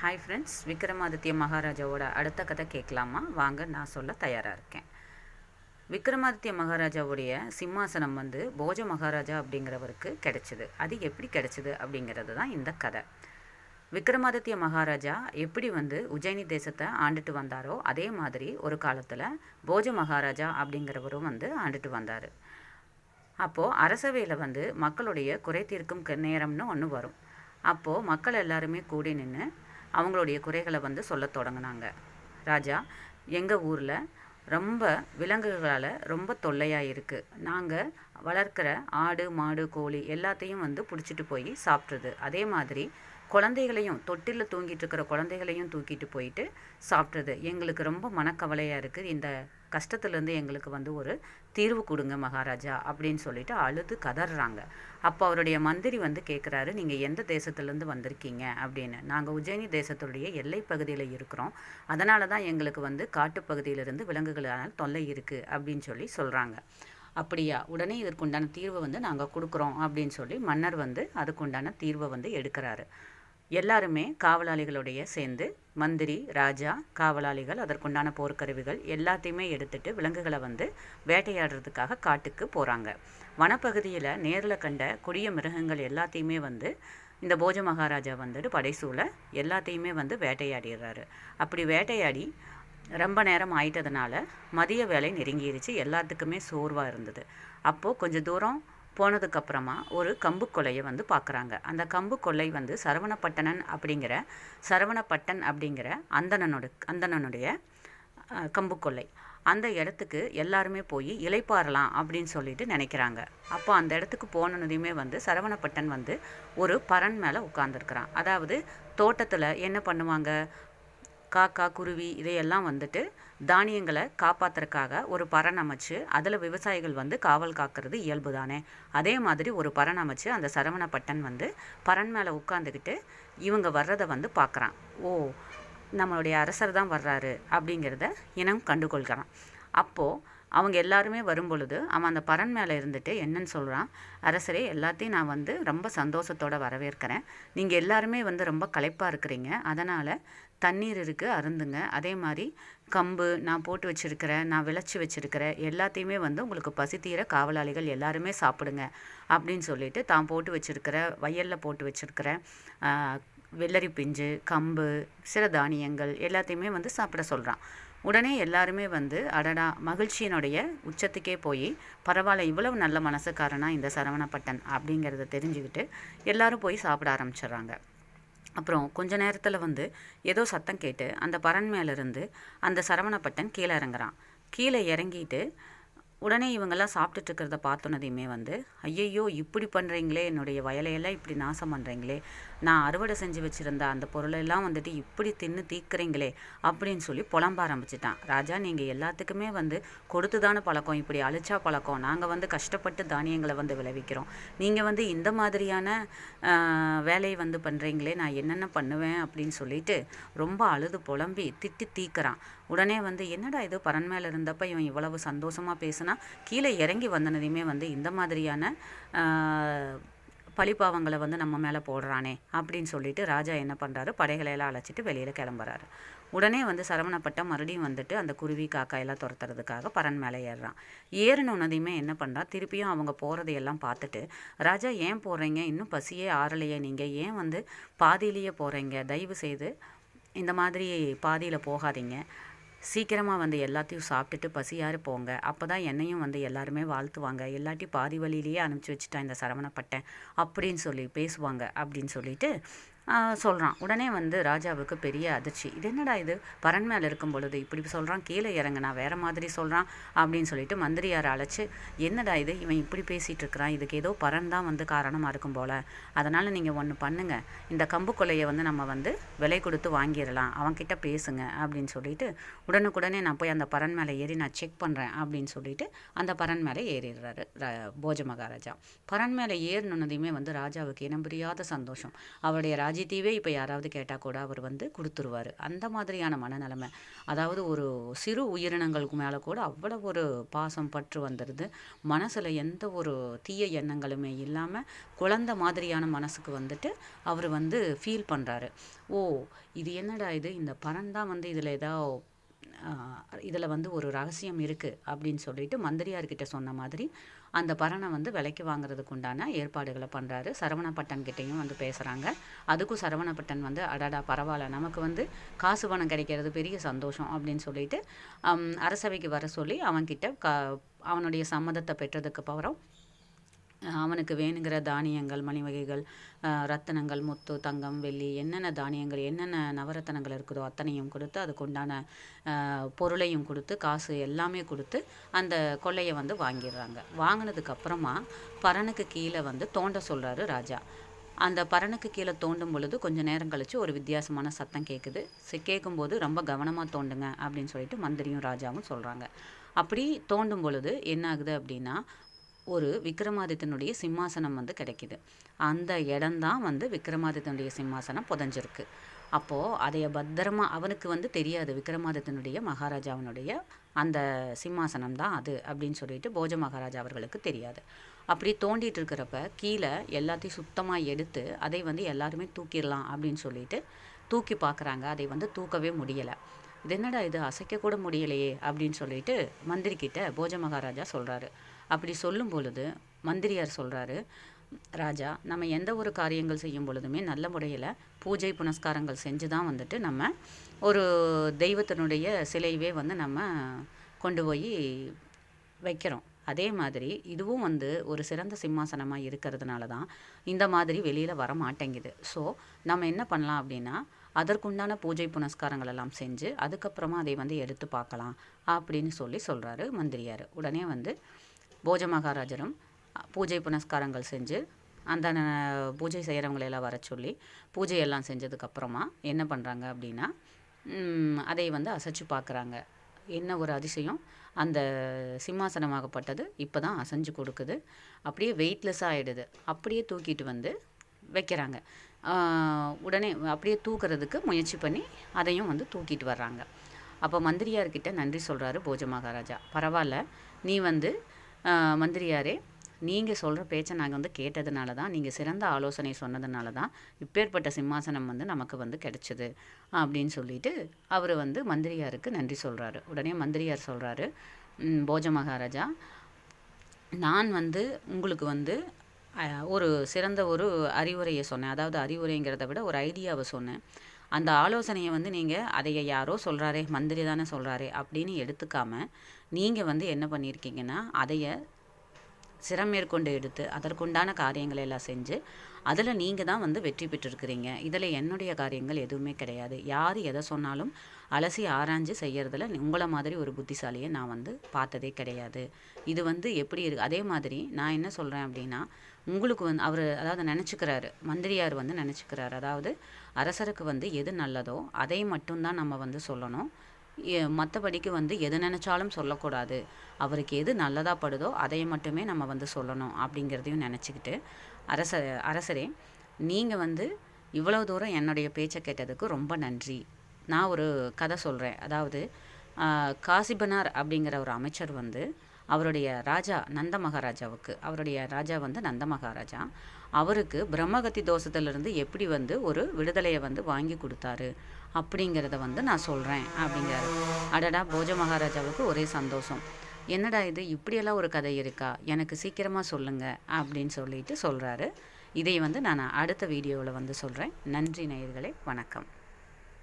Hi friends, Vikramaditya மகாராஜாவோட அடுத்த கதை கேட்கலாமா? வாங்க, நான் சொல்ல தயாராக இருக்கேன். விக்ரமாதித்ய மகாராஜாவுடைய சிம்மாசனம் போஜ மகாராஜா அப்படிங்கிறவருக்கு கிடைச்சிது. அது எப்படி கிடைச்சிது அப்படிங்கிறது தான் இந்த கதை. விக்ரமாதித்ய மகாராஜா எப்படி உஜ்ஜயினி தேசத்தை ஆண்டுட்டு வந்தாரோ அதே மாதிரி ஒரு காலத்தில் போஜ மகாராஜா அப்படிங்கிறவரும் ஆண்டுட்டு வந்தார். அப்போது அரசவையில் மக்களுடைய குறை தீர்க்கும் நேரம்னு ஒன்று வரும். அப்போது மக்கள் எல்லாருமே கூடி நின்று அவங்களுடைய குறைகளை சொல்ல தொடங்கினாங்க. ராஜா, எங்கள் ஊரில் ரொம்ப விலங்குகளால் ரொம்ப தொல்லையாக இருக்குது. நாங்கள் வளர்க்குற ஆடு மாடு கோழி எல்லாத்தையும் பிடிச்சிட்டு போய் சாப்பிட்றது. அதே மாதிரி குழந்தைகளையும், தொட்டிலில் தூங்கிட்டு இருக்கிற குழந்தைகளையும் தூக்கிட்டு போயிட்டு சாப்பிட்றது. எங்களுக்கு ரொம்ப மனக்கவலையாக இருக்குது. இந்த கஷ்டத்துலேருந்து எங்களுக்கு ஒரு தீர்வு கொடுங்க மகாராஜா அப்படின்னு சொல்லிட்டு அழுது கதறாங்க. அப்போ அவருடைய மந்திரி கேட்குறாரு, நீங்கள் எந்த தேசத்துலேருந்து வந்திருக்கீங்க அப்படின்னு. நாங்கள் உஜ்ஜயினி தேசத்துடைய எல்லை பகுதியில் இருக்கிறோம். அதனால தான் எங்களுக்கு காட்டுப்பகுதியிலிருந்து விலங்குகளால் தொல்லை இருக்குது அப்படின்னு சொல்கிறாங்க. அப்படியா, உடனே இதற்குண்டான தீர்வை நாங்கள் கொடுக்குறோம் அப்படின்னு சொல்லி மன்னர் அதுக்குண்டான தீர்வை எடுக்கிறாரு. எல்லாருமே காவலாளிகளுடைய சேர்ந்து மந்திரி, ராஜா, காவலாளிகள், அதற்குண்டான போர்க்கருவிகள் எல்லாத்தையுமே எடுத்துட்டு விலங்குகளை வேட்டையாடுறதுக்காக காட்டுக்கு போகிறாங்க. வனப்பகுதியில் நேரில் கண்ட கொடிய மிருகங்கள் எல்லாத்தையுமே இந்த போஜ மகாராஜா படைசூழ எல்லாத்தையுமே வேட்டையாடிடுறாரு. அப்படி வேட்டையாடி ரொம்ப நேரம் ஆயிட்டதுனால மதிய வேலை நெருங்கிருச்சு. எல்லாத்துக்குமே சோர்வாக இருந்தது. அப்போது கொஞ்சம் தூரம் போனதுக்கப்புறமா ஒரு கம்பு கொல்லையை பார்க்குறாங்க. அந்த கம்பு கொல்லை சரவணப்பட்டன் அப்படிங்கிற அந்தணனுடைய கம்பு கொல்லை. அந்த இடத்துக்கு எல்லாருமே போய் இளைப்பாறலாம் அப்படின்னு சொல்லிட்டு நினைக்கிறாங்க. அப்போ அந்த இடத்துக்கு போனதையுமே சரவணப்பட்டன் ஒரு பரண் மேலே உட்கார்ந்துருக்கிறான். அதாவது தோட்டத்தில் என்ன பண்ணுவாங்க, காக்கா குருவி இதையெல்லாம் தானியங்களை காப்பாற்றுறதுக்காக ஒரு பரண் அமைச்சு அதில் விவசாயிகள் காவல் காக்கிறது இயல்பு தானே. அதே மாதிரி ஒரு பரண் அமைச்சு அந்த சரவணப்பட்டன் பரண் மேலே உட்காந்துக்கிட்டு இவங்க வர்றதை பார்க்குறான். ஓ, நம்மளுடைய அரசர் தான் வர்றாரு அப்படிங்கிறத இனம் கண்டுகொள்கிறான். அப்போது அவங்க எல்லாருமே வரும்பொழுது அவன் அந்த பரண் மேலே இருந்துட்டு என்னன்னு சொல்கிறான், அரசரே, எல்லாத்தையும் நான் ரொம்ப சந்தோஷத்தோடு வரவேற்கிறேன். நீங்கள் எல்லாருமே ரொம்ப களைப்பாக இருக்கிறீங்க. அதனால் தண்ணீர் இருக்குது, அருந்துங்க. அதே மாதிரி கம்பு நான் போட்டு வச்சுருக்கிறேன், நான் விளைச்சி வச்சுருக்கிறேன், எல்லாத்தையுமே உங்களுக்கு பசி தீர காவலாளிகள் எல்லாருமே சாப்பிடுங்க அப்படின்னு சொல்லிட்டு தான் போட்டு வச்சுருக்கிற வயலில் போட்டு வச்சுருக்கிற வெள்ளரி பிஞ்சு, கம்பு, சில தானியங்கள் எல்லாத்தையுமே சாப்பிட சொல்கிறான். உடனே எல்லாருமே அடடா, மகிழ்ச்சியினுடைய உச்சத்துக்கே போய் பரவாயில்ல, இவ்வளவு நல்ல மனசுக்காரனா இந்த சரவணப்பட்டன் அப்படிங்கிறத தெரிஞ்சுக்கிட்டு எல்லாரும் போய் சாப்பிட ஆரம்பிச்சிடுறாங்க. அப்புறம் கொஞ்ச நேரத்தில் ஏதோ சத்தம் கேட்டு அந்த பரண் மேலேருந்து அந்த சரவணப்பட்டன் கீழே இறங்குறான். கீழே இறங்கிட்டு உடனே இவங்கெல்லாம் சாப்பிட்டுட்டு இருக்கிறத பார்த்தோன்னதையுமே ஐயையோ, இப்படி பண்ணுறீங்களே, என்னுடைய வயலையெல்லாம் இப்படி நாசம் பண்ணுறீங்களே, நான் அறுவடை செஞ்சு வச்சுருந்த அந்த பொருளெல்லாம் இப்படி தின்னு தீக்கிறீங்களே அப்படின்னு சொல்லி புலம்ப ஆரம்பிச்சிட்டான். ராஜா, நீங்கள் எல்லாத்துக்குமே கொடுத்து தானே பழக்கம், இப்படி அழிச்சா பழக்கம். நாங்கள் கஷ்டப்பட்டு தானியங்களை விளைவிக்கிறோம். நீங்கள் இந்த மாதிரியான வேலையை பண்ணுறீங்களே, நான் என்னென்ன பண்ணுவேன் அப்படின்னு சொல்லிட்டு ரொம்ப அழுது புலம்பி திட்டி தீக்கிறான். உடனே என்னடா இது, பரண் மேலே இருந்தப்போ இவன் இவ்வளவு சந்தோஷமாக பேசுனா, கீழே இறங்கி வந்தனதையுமே இந்த மாதிரியான பழிப்பாவங்களை நம்ம மேலே போடுறானே அப்படின்னு சொல்லிட்டு ராஜா என்ன பண்ணுறாரு, படைகளையெல்லாம் அழைச்சிட்டு வெளியில் கிளம்புறாரு. உடனே சரவணப்பட்ட மறுபடியும் அந்த குருவி காக்கா எல்லாம் துரத்துறதுக்காக பரண் மேலே ஏறுறான். ஏறினோன்னதையுமே என்ன பண்ணுறான், திருப்பியும் அவங்க போகிறதையெல்லாம் பார்த்துட்டு, ராஜா, ஏன் போகிறீங்க, இன்னும் பசியே ஆறலையே, நீங்கள் ஏன் பாதியிலேயே போகிறீங்க, தயவு செய்து இந்த மாதிரி பாதியில் போகாதீங்க, சீக்கிரமாக எல்லாத்தையும் சாப்பிட்டுட்டு பசியாறு போங்க, அப்போ தான் என்னையும் எல்லாருமே வாழ்த்துவாங்க, இல்லாட்டி பாதி வழியிலேயே அனுப்பிச்சி வச்சுட்டான் இந்த சரவணப்பட்டேன் அப்படின்னு சொல்லி பேசுவாங்க அப்படின்னு சொல்லிட்டு சொல்கிறான். உடனே ராஜாவுக்கு பெரிய அதிர்ச்சி. இது என்னடா இது, பரண் மேலே இருக்கும் பொழுது இப்படி சொல்கிறான், கீழே இறங்குனா வேறு மாதிரி சொல்கிறான் அப்படின்னு சொல்லிட்டு மந்திரியாரை அழைச்சி, என்னடா இது, இவன் இப்படி பேசிகிட்டு இருக்கிறான், இதுக்கு ஏதோ பரண் தான் காரணமாக இருக்கும் போல், அதனால் நீங்கள் ஒன்று பண்ணுங்கள், இந்த கம்பு கொலையை நம்ம விலை கொடுத்து வாங்கிடலாம், அவன்கிட்ட பேசுங்க அப்படின்னு சொல்லிட்டு உடனுக்குடனே நான் போய் அந்த பரண் மேலே ஏறி நான் செக் பண்ணுறேன் அப்படின்னு சொல்லிட்டு அந்த பரண் மேலே ஏறிடுறாரு போஜ மகாராஜா. பரண் மேலே ஏறினதையுமே ராஜாவுக்கு இனம் புரியாத சந்தோஷம். அவருடைய ராஜ்யத்தீவே இப்போ யாராவது கேட்டால் கூட அவர் வந்து கொடுத்துருவார். அந்த மாதிரியான மனநிலைமை. அதாவது ஒரு சிறு உயிரினங்களுக்கு மேலே கூட அவ்வளோ ஒரு பாசம் பற்று வந்துடுது. மனசில் எந்த ஒரு தீய எண்ணங்களுமே இல்லாமல் குழந்தை மாதிரியான மனசுக்கு வந்துட்டு அவர் வந்து ஃபீல் பண்ணுறாரு. ஓ, இது என்னடா இது, இந்த பறன் தான் வந்து இதில் இதில் வந்து ஒரு ரகசியம் இருக்குது அப்படின்னு சொல்லிட்டு மந்திரியார்கிட்ட சொன்ன மாதிரி அந்த பறனை வந்து விலைக்கு வாங்குறதுக்கு உண்டான ஏற்பாடுகளை பண்ணுறாரு. சரவணப்பட்டன்கிட்டையும் வந்து பேசுகிறாங்க. அதுக்கும் சரவணப்பட்டன் வந்து அடடா பரவாயில்ல, நமக்கு வந்து காசு பணம் கிடைக்கிறது பெரிய சந்தோஷம் அப்படின்னு சொல்லிட்டு அரசவைக்கு வர சொல்லி அவன்கிட்ட அவனுடைய சம்மதத்தை பெற்றதுக்கு அப்புறம் அவனுக்கு வேணுங்கிற தானியங்கள், மணி வகைகள், ரத்தினங்கள், முத்து, தங்கம், வெள்ளி, என்னென்ன தானியங்கள், என்னென்ன நவரத்தனங்கள் இருக்குதோ அத்தனையும் கொடுத்து, அதுக்கு உண்டான பொருளையும் கொடுத்து, காசு எல்லாமே கொடுத்து அந்த கொள்ளையை வந்து வாங்கிடுறாங்க. வாங்கினதுக்கப்புறமா பறனுக்கு கீழே வந்து தோண்ட சொல்கிறாரு ராஜா. அந்த பறனுக்கு கீழே தோண்டும் பொழுது கொஞ்சம் நேரம் கழித்து ஒரு வித்தியாசமான சத்தம் கேட்குது. கேட்கும்போது ரொம்ப கவனமாக தோண்டுங்க அப்படின்னு சொல்லிட்டு மந்திரியும் ராஜாவும் சொல்கிறாங்க. அப்படி தோண்டும் பொழுது என்ன ஆகுது அப்படின்னா, ஒரு விக்ரமாதித்தனுடைய சிம்மாசனம் வந்து கிடைக்கிது. அந்த இடம்தான் வந்து விக்ரமாதித்தனுடைய சிம்மாசனம் புதைஞ்சிருக்கு. அப்போது அதைய பத்திரமா, அவனுக்கு வந்து தெரியாது விக்ரமாதித்தனுடைய மகாராஜாவினுடைய அந்த சிம்மாசனம் தான் அது அப்படின்னு சொல்லிட்டு போஜ மகாராஜா அவர்களுக்கு தெரியாது. அப்படி தோண்டிட்டு இருக்கிறப்ப கீழே எல்லாத்தையும் சுத்தமாக எடுத்து அதை வந்து எல்லாருமே தூக்கிடலாம் அப்படின்னு சொல்லிட்டு தூக்கி பார்க்குறாங்க. அதை வந்து தூக்கவே முடியலை. இது என்னடா இது, அசைக்க கூட முடியலையே அப்படின்னு சொல்லிட்டு மந்திரிக்கிட்ட போஜ மகாராஜா சொல்கிறாரு. அப்படி சொல்லும் பொழுது மந்திரியார் சொல்கிறாரு, ராஜா, நம்ம எந்த ஒரு காரியங்கள் செய்யும் பொழுதுமே நல்ல முறையில் பூஜை புனஸ்காரங்கள் செஞ்சு தான் வந்துட்டு நம்ம ஒரு தெய்வத்தினுடைய சிலையவே வந்து நம்ம கொண்டு போய் வைக்கிறோம். அதே மாதிரி இதுவும் வந்து ஒரு சிறந்த சிம்மாசனமாக இருக்கிறதுனால தான் இந்த மாதிரி வெளியில் வர மாட்டேங்குது. ஸோ நம்ம என்ன பண்ணலாம் அப்படின்னா, அதற்குண்டான பூஜை புனஸ்காரங்கள் எல்லாம் செஞ்சு அதுக்கப்புறமா அதை வந்து எடுத்து பார்க்கலாம் அப்படின்னு சொல்கிறாரு மந்திரியார். உடனே வந்து போஜ மகாராஜரும் பூஜை புனஸ்காரங்கள் செஞ்சு அந்த பூஜை செய்கிறவங்களெல்லாம் வர சொல்லி பூஜையெல்லாம் செஞ்சதுக்கப்புறமா என்ன பண்ணுறாங்க அப்படின்னா, அதை வந்து அசைச்சு பார்க்குறாங்க. என்ன ஒரு அதிசயம், அந்த சிம்மாசனமாகப்பட்டது இப்போ தான் அசைஞ்சு கொடுக்குது. அப்படியே வெயிட்லெஸ்ஸாக ஆகிடுது. அப்படியே தூக்கிட்டு வந்து வைக்கிறாங்க. உடனே அப்படியே தூக்கிறதுக்கு முயற்சி பண்ணி அதையும் வந்து தூக்கிட்டு வர்றாங்க. அப்போ மந்திரியார்கிட்ட நன்றி சொல்கிறாரு போஜ மகாராஜா. பரவாயில்ல, நீ வந்து மந்திரியாரே, நீங்கள் சொல்கிற பேச்சை நாங்கள் வந்து கேட்டதுனால தான், நீங்கள் சிறந்த ஆலோசனை சொன்னதுனால தான் இப்பேற்பட்ட சிம்மாசனம் வந்து நமக்கு வந்து கிடச்சிது அப்படின்னு சொல்லிட்டு அவர் வந்து மந்திரியாருக்கு நன்றி சொல்கிறாரு. உடனே மந்திரியார் சொல்கிறாரு, போஜ மகாராஜா, நான் வந்து உங்களுக்கு வந்து ஒரு சிறந்த ஒரு அறிவுரையை சொன்னேன். அதாவது அறிவுரைங்கிறத விட ஒரு ஐடியாவை சொன்னேன். அந்த ஆலோசனையை வந்து நீங்கள் அதைய யாரோ சொல்கிறாரே, மந்திரி தானே சொல்கிறாரே அப்படின்னு எடுத்துக்காமல் நீங்கள் வந்து என்ன பண்ணியிருக்கீங்கன்னா, அதைய சிரமேற்கொண்டு எடுத்து அதற்குண்டான காரியங்களை எல்லாம் செஞ்சு அதில் நீங்கள் தான் வந்து வெற்றி பெற்றிருக்கிறீங்க. இதில் என்னுடைய காரியங்கள் எதுவுமே கிடையாது. யார் எதை சொன்னாலும் அலசி ஆராய்ஞ்சு செய்கிறதுல உங்களை மாதிரி ஒரு புத்திசாலியை நான் வந்து பார்த்ததே கிடையாது. இது வந்து எப்படி இருக்குது, அதே மாதிரி நான் என்ன சொல்கிறேன் அப்படின்னா, உங்களுக்கு வந்து அவர் அதாவது நினச்சிக்கிறாரு, மந்திரியார் வந்து நினச்சிக்கிறாரு, அதாவது அரசருக்கு வந்து எது நல்லதோ அதை மட்டும்தான் நம்ம வந்து சொல்லணும், மற்றபடிக்கு வந்து எது நினச்சாலும் சொல்லக்கூடாது, அவருக்கு எது நல்லதாக படுதோ அதை மட்டுமே நம்ம வந்து சொல்லணும் அப்படிங்கிறதையும் நினச்சிக்கிட்டு, அரசரே, நீங்கள் வந்து இவ்வளோ தூரம் என்னுடைய பேச்சை கேட்டதுக்கு ரொம்ப நன்றி. நான் ஒரு கதை சொல்கிறேன். அதாவது காசிபனார் அப்படிங்கிற ஒரு அமைச்சர் வந்து அவருடைய ராஜா நந்த மகாராஜாவுக்கு, அவருடைய ராஜா வந்து நந்த மகாராஜா, அவருக்கு பிரம்மகத்தி தோஷத்திலிருந்து எப்படி வந்து ஒரு விடுதலையை வந்து வாங்கி கொடுத்தாரு அப்படிங்கிறத வந்து நான் சொல்கிறேன் அப்படிங்கிறாரு. அடடா, போஜ மகாராஜாவுக்கு ஒரே சந்தோஷம். என்னடா இது, இப்படியெல்லாம் ஒரு கதை இருக்கா, எனக்கு சீக்கிரமாக சொல்லுங்கள் அப்படின்னு சொல்லிட்டு சொல்கிறாரு. இதை வந்து நான் அடுத்த வீடியோவில் வந்து சொல்கிறேன். நன்றி நேயர்களே, வணக்கம்.